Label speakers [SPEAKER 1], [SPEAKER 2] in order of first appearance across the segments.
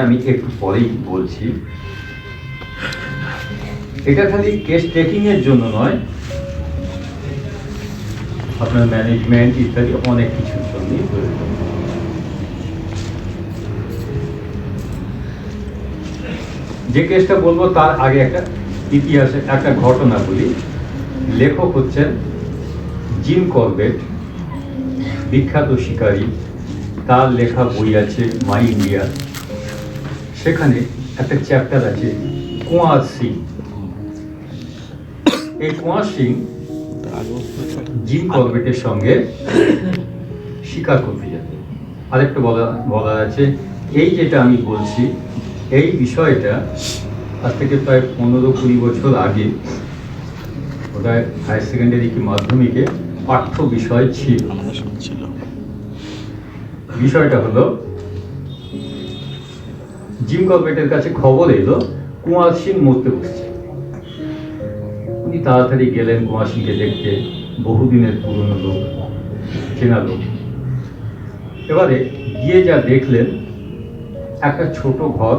[SPEAKER 1] আমি একটু পরেই বলছি। এটা খালি কেস টেকিং এর জন্য নয়, আপনার ম্যানেজমেন্ট ইত্যাদি অনেক কিছুর জন্যই প্রয়োজন। যে কেসটা বলবো তার আগে একটা ইতিহাসে একটা ঘটনা বলি। লেখক হচ্ছেন জিম করবেট, বিখ্যাত শিকারী। তার লেখা বই আছে মাই ইন্ডিয়া, সেখানে একটা চ্যাপ্টার আছে কুঁয়ার সিং। এই কুঁয়ার সিং জিম করবেটের সঙ্গে শিকার করতে যেত। আরেকটা বলা আছে, এই যেটা আমি বলছি এই বিষয়টা আজ থেকে প্রায় 15-20 বছর আগে ওটায় হায়ার সেকেন্ডারি কি মাধ্যমিকে পাঠ্য বিষয় ছিল। বিষয়টা হলো, জিম করবেটের কাছে খবর এলো কুঁয়ার সিং মরতে বসছে। উনি তাড়াতাড়ি গেলেন কুঁয়ার সিংকে দেখতে, বহুদিনের পুরনো লোক, চেনা লোক। এবারে গিয়ে যা দেখলেন, একটা ছোট ঘর,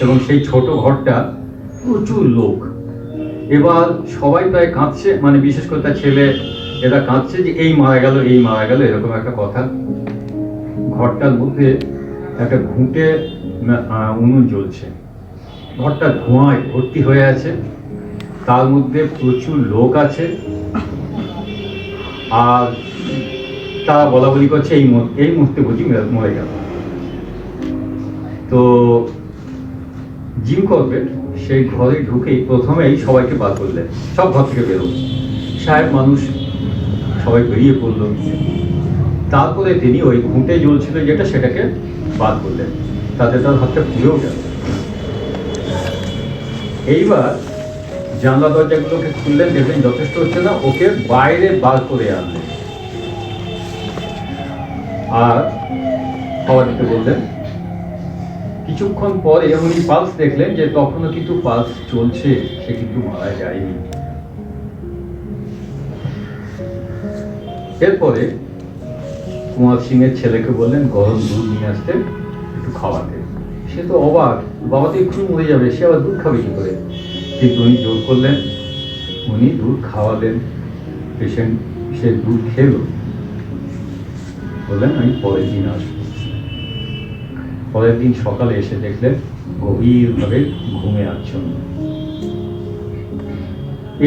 [SPEAKER 1] এবং সেই ছোট ঘরটা প্রচুর লোক। এবার সবাই প্রায় কাঁদছে, মানে বিশেষ করে তার ছেলে, এরা কাঁদছে যে এই মারা গেল, এই মারা গেল, এরকম একটা কথা। ঘরটার মধ্যে একটা ঘুঁটে উনুন জ্বলছে, ঘরটা ধোঁয়ায় ভর্তি হয়ে আছে, তার মধ্যে প্রচুর লোক আছে, আর তারা বলা বলি করছে এই মুহূর্তে বুঝি মরে গেল। তো জিম করবেট সেই ঘরে ঢুকেই প্রথমেই সবাইকে বার করলেন, সব ঘর থেকে বেরোন, সাহেব মানুষ সবাই বেরিয়ে পড়ল। তারপরে তিনি ওই ঘুঁটে জ্বলছিল যেটা, সেটাকে বার করলেন, তাতে তার হাতটা পুড়েও গেল। এইবার জানলা দরজাগুলোকে খুললেন, দেখলেন যথেষ্ট হচ্ছে না, ওকে বাইরে বার করে আনলেন আর খাওয়া দিতে বললেন। কিছুক্ষণ পরে উনি পালস দেখলেন যে তখনও কিন্তু পালস চলছে, সে কিন্তু মারা যায়নি। এরপরে কুঁয়ার সিং এর ছেলেকে বললেন গরম দুধ নিয়ে আসতে, একটু খাওয়াতে। সে তো অবাক, বাবা তো একটু মরে যাবে, সে আবার দুধ খাবে কি করে? কিন্তু উনি জোর করলেন, উনি দুধ খাওয়ালেন। পেশেন্ট সে দুধ খেলো, বললেন আমি পরের দিন আসবো। পরের দিন সকালে এসে দেখলেন গভীরভাবে ঘুমে আচ্ছন্ন।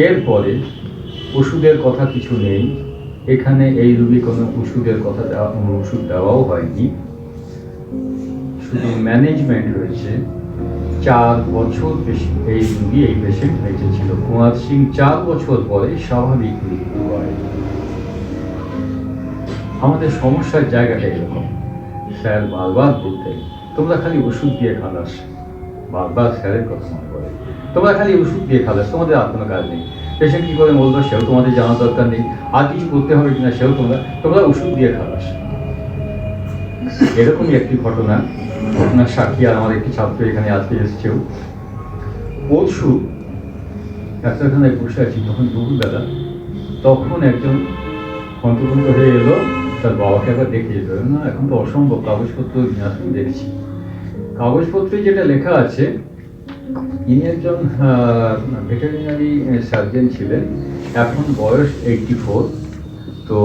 [SPEAKER 1] এরপরে ওষুধের কথা কিছু নেই এখানে, এই রোগী কোনো ওষুধের কথা ওষুধ দেওয়াও হয়নি, শুধু ম্যানেজমেন্ট হয়েছে। 4 বছর এই রোগী, এই পেশেন্ট বেঁচে ছিল। কুঁয়ার সিং 4 বছর পরে স্বাভাবিক মৃত্যু হয়। আমাদের সমস্যার জায়গাটা এরকম। স্যার বারবার বলতেন তোমরা খালি ওষুধ দিয়ে খালাস, বারবার স্যারের কথা মনে করে, তোমরা খালি ওষুধ দিয়ে খালাস, তোমাদের আর কোনো কাজ নেই। পেশেন্ট কি করে বলতো সেও তোমাদের জানার দরকার নেই, আর কিছু করতে হবে কিনা সেও তোমরা ওষুধ দিয়ে খালাস। এরকমই একটি ঘটনার সাক্ষী আর আমার একটি ছাত্র এখানে আজকে এসছেও। পরশু ডাক্তারখানায় বসে আছি, যখন দুপুরবেলা, তখন একজন হন্তদন্ত হয়ে এলো, তার বাবাকে একবার দেখে যেতে হবে না, এখন তো অসম্ভব, কাগজপত্র নিয়ে আসুন দেখছি। কাগজপত্রে যেটা লেখা আছে, ইনি একজন ভেটেরিনারি সার্জন ছিলেন, এখন বয়স 84। তো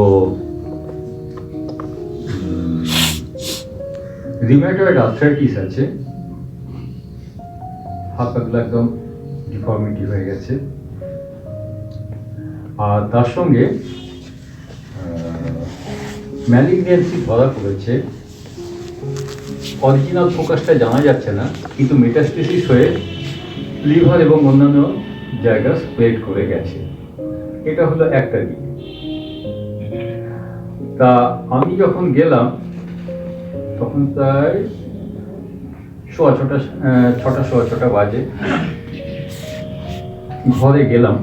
[SPEAKER 1] রিমেটয়েড আর্থ্রাইটিস আছে, হাত পাগুলো একদম ডিফর্মিটি হয়ে গেছে, আর তার সঙ্গে ম্যালিগন্যান্সি ধরা পড়েছে। অরিজিনাল ফোকাসটা জানা যাচ্ছে না, কিন্তু মেটাস্টেসিস হয়ে লিভার এবং অন্যান্য জায়গা স্প্রেড করে গেছে। এটা হলো একটা দিক। তা আমি যখন গেলাম তখন প্রায় 6:15 বাজে। ঘরে গেলাম,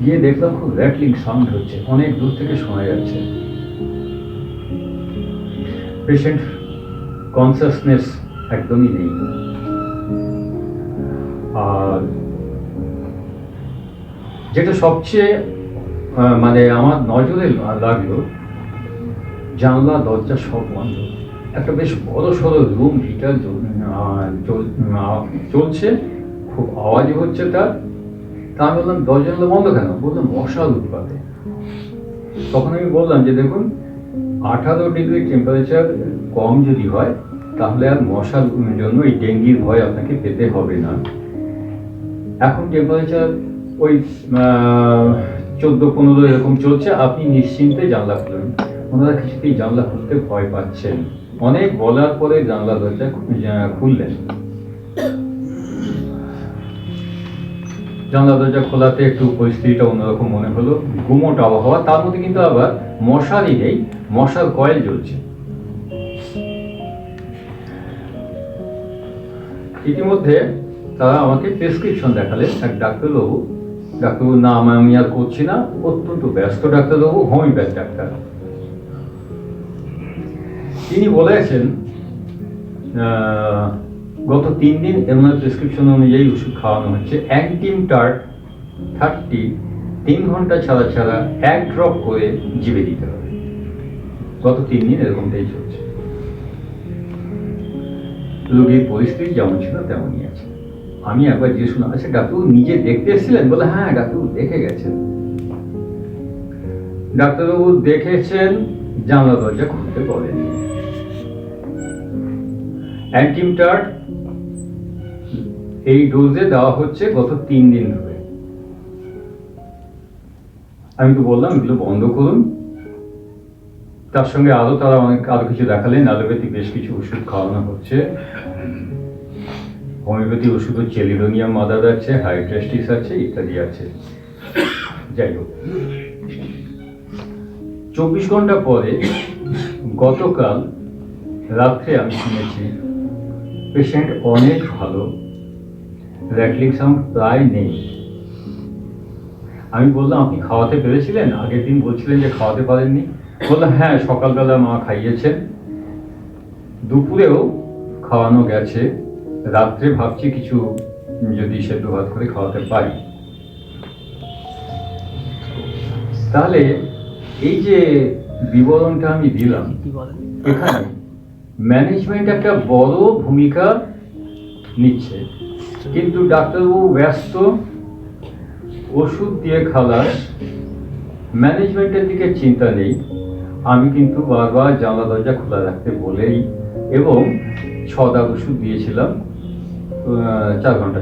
[SPEAKER 1] গিয়ে দেখলাম খুব র্যাটলিং সাউন্ড হচ্ছে, অনেক দূর থেকে শোনা যাচ্ছে। পেশেন্ট কনসাসনেস একদমই নেই। আর যেটা সবচেয়ে মানে আমার নজরে লাগলো, জানলা দরজা সব বন্ধ, একটা বেশ বড় সড়ো রুম টেম্পারেচার চলছে, খুব আওয়াজ হচ্ছে তার। তা আমি বললাম দরজা জানলা বন্ধ কেন? বললাম মশার উৎপাতে। তখন আমি বললাম যে দেখুন, 18 ডিগ্রি টেম্পারেচার কম যদি হয় তাহলে আর মশার জন্য এই ডেঙ্গির ভয় আপনাকে পেতে হবে না। এখন টেম্পারেচার ওই 14-15 এরকম চলছে, আপনি নিশ্চিন্তে জানলা খুলুন। ওনারা কিছুতেই জানলা খুলতে ভয় পাচ্ছেন। অনেক বলার পরে জানলা দরজা খুললেন। জানলা দরজা খোলাতে একটু পরিস্থিতিটা অন্যরকম মনে হলো, গুমোট আবহাওয়া, তার মধ্যে কিন্তু আবার মশারই নেই, মশার কয়েল জ্বলছে। ইতিমধ্যে তারা আমাকে প্রেসক্রিপশন দেখালেন। এক ডাক্তারবাবুর নাম আমি আর করছি না, অত্যন্ত ব্যস্ত ডাক্তারবাবু, হোমিওপ্যাথ ডাক্তার। তিনি বলেছেন গত 3 দিন এমন প্রেসক্রিপশন অনুযায়ী ওষুধ খাওয়ানো হচ্ছে। অ্যান্টিমটার্ট 30 3 ঘন্টা ছাড়া ছাড়া 1 ড্রপ করে জিভে দিতে হবে। গত 3 দিন এরকমটাই চলছে। রোগীর পরিস্থিতি যেমন ছিল তেমনই আছে। আমি একবার জিজ্ঞেস করলাম, আচ্ছা ডাক্তারবাবু নিজে দেখতে এসেছিলেন? বলে হ্যাঁ, ডাক্তারবাবু দেখে গেছেন। ডাক্তারবাবু দেখেছেন, জানলা দরজা খুলতে বলেনি। অ্যান্টিমটার্ট এই ডোজে দেওয়া হচ্ছে গত 3 দিন ধরে। আমি তো বললাম এগুলো বন্ধ করুন। তার সঙ্গে তারা আরো কিছু দেখালেন। অ্যালোপ্যাথি বেশ কিছু ওষুধ খাওয়ানো হচ্ছে। হোমিওপ্যাথি ওষুধ চেলিডোনিয়াম মাদার আছে, হাইড্রেস্টিস আছে, ইত্যাদি আছে। যাই হোক, 24 ঘন্টা পরে গতকাল রাত্রে আমি শুনেছি পেশেন্ট অনেক ভালো, র্যাটলিং সাউন্ড প্রায় নেই। আমি বললাম আপনি খাওয়াতে পেরেছিলেন? আগের দিন বলছিলেন যে খাওয়াতে পারেননি। বললাম হ্যাঁ, সকালবেলা মা খাইয়েছেন, দুপুরেও খাওয়ানো গেছে, রাত্রে ভাবছি কিছু যদি সেদ্ধ ভাত করে খাওয়াতে পারি। তাহলে এই যে বিবরণটা আমি দিলাম, এখানে ম্যানেজমেন্ট একটা বড় ভূমিকা নিচ্ছে, কিন্তু ডাক্তারবাবু ব্যস্ত, ওষুধ দিয়ে খালাস, ম্যানেজমেন্টের দিকে চিন্তা নেই। আমি কিন্তু বারবার জানলা দরজা খোলা রাখতে বলেই এবং 6 দাগ ওষুধ দিয়েছিলাম 6 ঘন্টা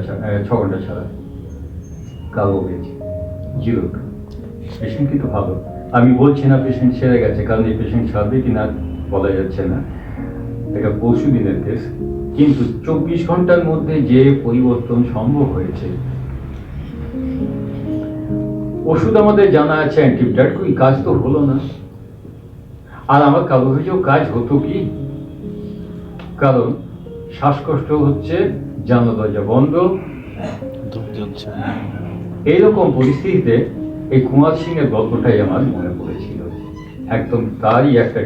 [SPEAKER 1] ছাড়া। কালো হয়েছে 0। পেশেন্ট কিন্তু ভালো। আমি বলছি না পেশেন্ট সেরে গেছে, কারণ এই পেশেন্ট ছাড়বে কিনা বলা যাচ্ছে না, এটা পরশু দিনের কেস। কিন্তু 24 ঘন্টার মধ্যে যে পরিবর্তন সম্ভব হয়েছে। ওষুধ আমাদের জানা আছে অ্যান্টিবায়োটিক, ওই কাজ তো হলো না। আর আমার কালো হয়েছেও কাজ হতো কি? কারণ শ্বাসকষ্ট হচ্ছে, জানলা দরজা বন্ধ। এইরকম পরিস্থিতিতে এই কুমার সিং এর গল্পটাই আমার মনে পড়েছিল, একদম তারই একটা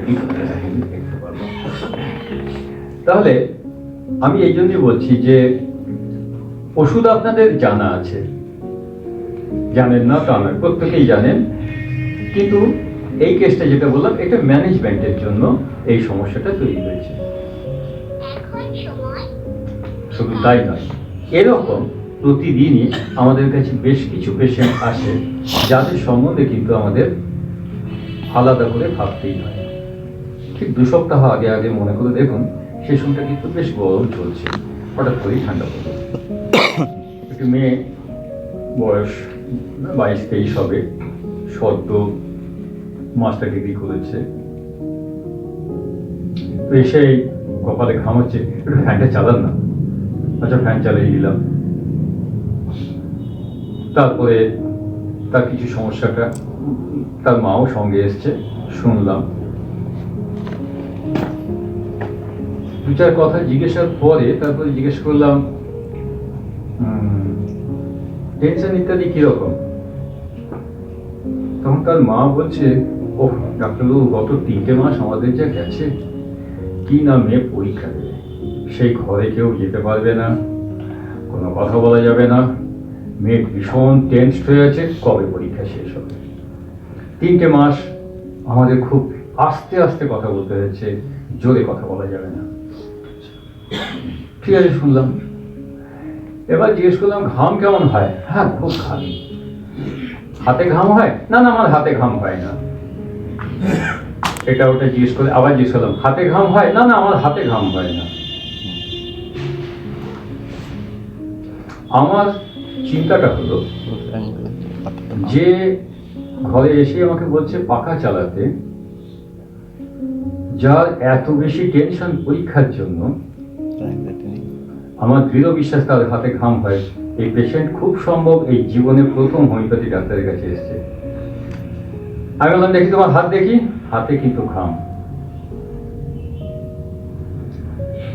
[SPEAKER 1] দেখতে পারলাম। তাহলে আমি এই জন্যই বলছি যে ওষুধ আপনাদের জানা আছে, জানেন না তা নয়, প্রত্যেকেই জানেন। কিন্তু এই কেসটা যেটা বললাম, এটা ম্যানেজমেন্টের জন্য এই সমস্যাটা তৈরি হয়েছে। শুধু তাই নয়, এরকম প্রতিদিনই আমাদের কাছে বেশ কিছু পেশেন্ট আসে যাদের সম্বন্ধে কিন্তু আমাদের আলাদা করে ভাবতেই হয়। ঠিক 2 সপ্তাহ আগে মনে করে দেখুন, সেই সময়টা কিন্তু বেশ গরম চলছে, হঠাৎ করেই ঠান্ডা পড়ল। একটি মেয়ে, বয়স 22-23 হবে, সদ্য মাস্টার ডিগ্রি করেছে। তো এসে কপালে ঘাম হচ্ছে, একটু ফ্যানটা চালান না। আচ্ছা, ফ্যান চালিয়ে দিলাম। তারপরে তার কিছু সমস্যাটা, তার মাও সঙ্গে এসছে, শুনলাম। 2-4 কথা জিজ্ঞাসার পরে তারপরে জিজ্ঞেস করলাম টেনশন ইত্যাদি কিরকম। তখন তার মা বলছে, ওহ ডাক্তারবাবু, গত 3টে মাস আমাদের যা গেছে, কি না মেয়ে পরীক্ষা দেবে, সেই ঘরে কেউ যেতে পারবে না, কোনো কথা বলা যাবে না, মেয়ে ভীষণ টেনসড হয়ে আছে, কবে পরীক্ষা শেষ হবে। 3টে মাস আমাদের খুব আস্তে আস্তে কথা বলতে হচ্ছে, জোরে কথা বলা যাবে না। ঠিক আছে, শুনলাম। এবার জিজ্ঞেস করলাম ঘাম কেমন হয়? হ্যাঁ, খুব ঘামি। হাতে ঘাম হয়? না না, আমার হাতে ঘাম হয় না। এটা ওটা জিজ্ঞেস করে আবার জিজ্ঞেস করলাম, হাতে ঘাম হয়? না না, আমার হাতে ঘাম হয় না। আমার চিন্তাটা হলো যে ঘরে এসে আমাকে বলছে পাখা চালাতে, যার এত বেশি টেনশন পরীক্ষার জন্য, আমার দৃঢ় বিশ্বাস তার হাতে ঘাম হয়। এই পেশেন্ট খুব সম্ভব এই জীবনে প্রথম হোমিওপ্যাথি ডাক্তারের কাছে এসেছে। আমি বললাম, দেখি তোমার হাত দেখি। হাতে কিন্তু ঘাম।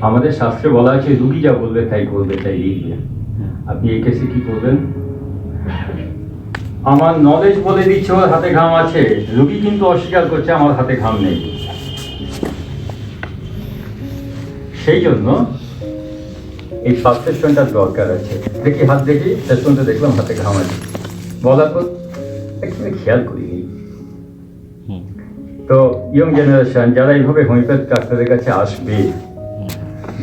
[SPEAKER 1] আমাদের শাস্ত্রে বলা আছে রুগী যা বলবে তাই করবে, তাই লিখবে। আপনি এই কেসে কি করবেন? আমার নলেজ বলে দিচ্ছে ওর হাতে ঘাম আছে, রুগী কিন্তু অস্বীকার করছে আমার হাতে ঘাম নেই। সেই জন্য এই সাবসেশনটার দরকার আছে। দেখি হাত দেখি, শেষ পর্যন্ত দেখলাম হাতে ঘাম আছে। বলার পর একটু খেয়াল করিনি। তো ইয়ং জেনারেশন যারা এইভাবে হোমিওপ্যাথি ডাক্তারের কাছে আসবে,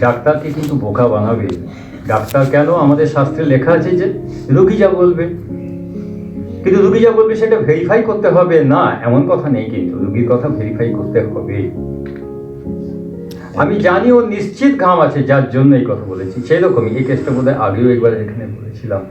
[SPEAKER 1] ডাক্তারকে কিন্তু বোকা বানাবে। ডাক্তার কেন? আমাদের শাস্ত্রে লেখা আছে যে রোগী যা বলবে, কিন্তু রোগী যা বলবে সেটা ভেরিফাই করতে হবে না, এমন কথা নেই, কিন্তু রোগীর কথা ভেরিফাই করতে হবে। আমি জানি ও নিশ্চিত ঘাম আছে, যার জন্য এই কথা বলেছি। সেই রকমই এই কেসটা বোধহয় আগেও একবার এখানে বলেছিলাম।